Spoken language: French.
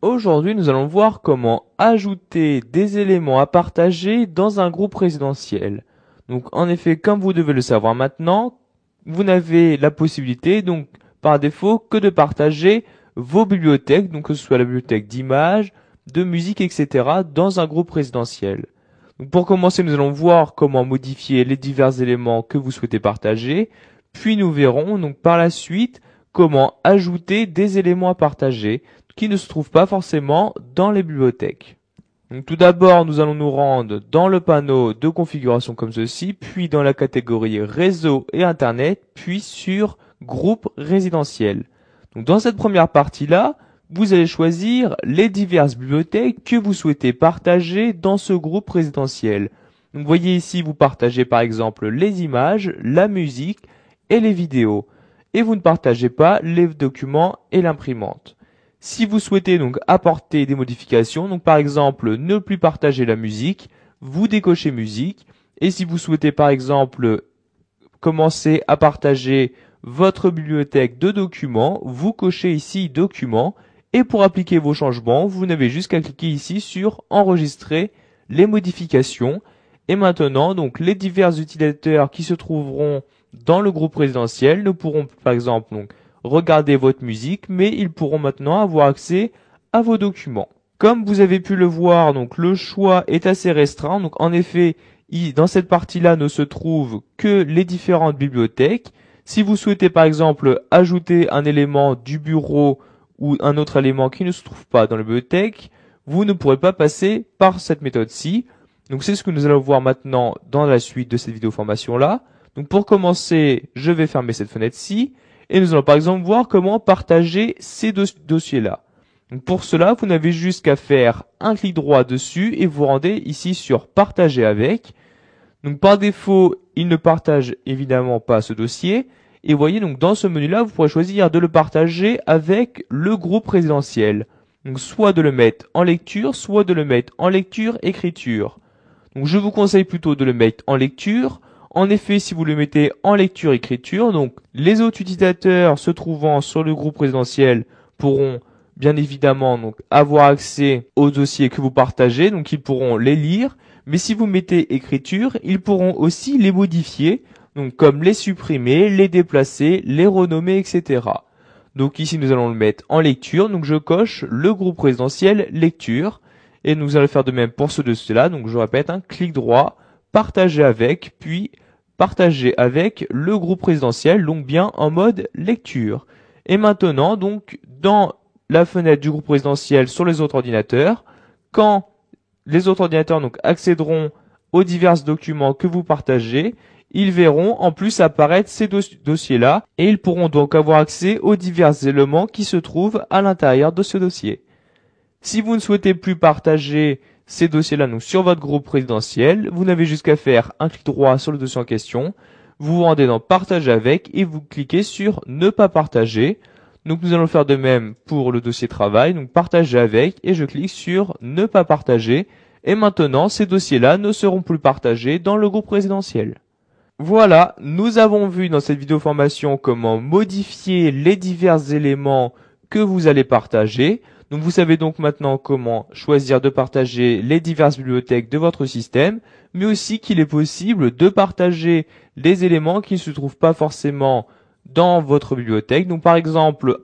Aujourd'hui, nous allons voir comment ajouter des éléments à partager dans un groupe résidentiel. Donc, en effet, comme vous devez le savoir maintenant, vous n'avez la possibilité, donc, par défaut, que de partager vos bibliothèques, donc que ce soit la bibliothèque d'images, de musique, etc., dans un groupe résidentiel. Donc, pour commencer, nous allons voir comment modifier les divers éléments que vous souhaitez partager, puis nous verrons, donc, par la suite, comment ajouter des éléments à partager qui ne se trouvent pas forcément dans les bibliothèques. Donc, tout d'abord, nous allons nous rendre dans le panneau de configuration comme ceci, puis dans la catégorie réseau et internet, puis sur groupe résidentiel. Donc, dans cette première partie-là, vous allez choisir les diverses bibliothèques que vous souhaitez partager dans ce groupe résidentiel. Donc, vous voyez ici, vous partagez par exemple les images, la musique et les vidéos. Et vous ne partagez pas les documents et l'imprimante. Si vous souhaitez donc apporter des modifications, donc par exemple ne plus partager la musique, vous décochez musique. Et si vous souhaitez par exemple commencer à partager votre bibliothèque de documents, vous cochez ici documents. Et pour appliquer vos changements, vous n'avez juste qu'à cliquer ici sur enregistrer les modifications. Et maintenant, donc les divers utilisateurs qui se trouveront dans le groupe résidentiel ne pourront par exemple donc regarder votre musique, mais ils pourront maintenant avoir accès à vos documents. Comme vous avez pu le voir, donc le choix est assez restreint. Donc en effet, dans cette partie-là ne se trouvent que les différentes bibliothèques. Si vous souhaitez par exemple ajouter un élément du bureau ou un autre élément qui ne se trouve pas dans la bibliothèque, vous ne pourrez pas passer par cette méthode-ci. Donc c'est ce que nous allons voir maintenant dans la suite de cette vidéo formation-là. Donc pour commencer, je vais fermer cette fenêtre-ci. Et nous allons par exemple voir comment partager ces dossiers-là. Donc pour cela, vous n'avez juste qu'à faire un clic droit dessus et vous rendez ici sur Partager avec. Donc par défaut, il ne partage évidemment pas ce dossier. Et vous voyez, donc dans ce menu-là, vous pourrez choisir de le partager avec le groupe résidentiel. Donc soit de le mettre en lecture, soit de le mettre en lecture-écriture. Donc je vous conseille plutôt de le mettre en lecture. En effet, si vous le mettez en lecture-écriture, donc les autres utilisateurs se trouvant sur le groupe résidentiel pourront bien évidemment donc avoir accès aux dossiers que vous partagez, donc ils pourront les lire. Mais si vous mettez écriture, ils pourront aussi les modifier, donc comme les supprimer, les déplacer, les renommer, etc. Donc ici nous allons le mettre en lecture, donc je coche le groupe résidentiel lecture. Et nous allons faire de même pour ce dossier-là, donc je répète, un clic droit, partager avec, puis partager avec le groupe résidentiel, donc bien en mode lecture. Et maintenant, donc, dans la fenêtre du groupe résidentiel sur les autres ordinateurs, quand les autres ordinateurs donc accéderont aux divers documents que vous partagez, ils verront en plus apparaître ces dossiers-là et ils pourront donc avoir accès aux divers éléments qui se trouvent à l'intérieur de ce dossier. Si vous ne souhaitez plus partager ces dossiers-là donc sur votre groupe résidentiel, vous n'avez juste qu'à faire un clic droit sur le dossier en question, vous vous rendez dans Partager avec et vous cliquez sur Ne pas partager. Donc nous allons faire de même pour le dossier travail, donc Partager avec et je clique sur Ne pas partager. Et maintenant, ces dossiers-là ne seront plus partagés dans le groupe résidentiel. Voilà, nous avons vu dans cette vidéo formation comment modifier les divers éléments que vous allez partager. Donc vous savez donc maintenant comment choisir de partager les diverses bibliothèques de votre système, mais aussi qu'il est possible de partager les éléments qui ne se trouvent pas forcément dans votre bibliothèque. Donc par exemple,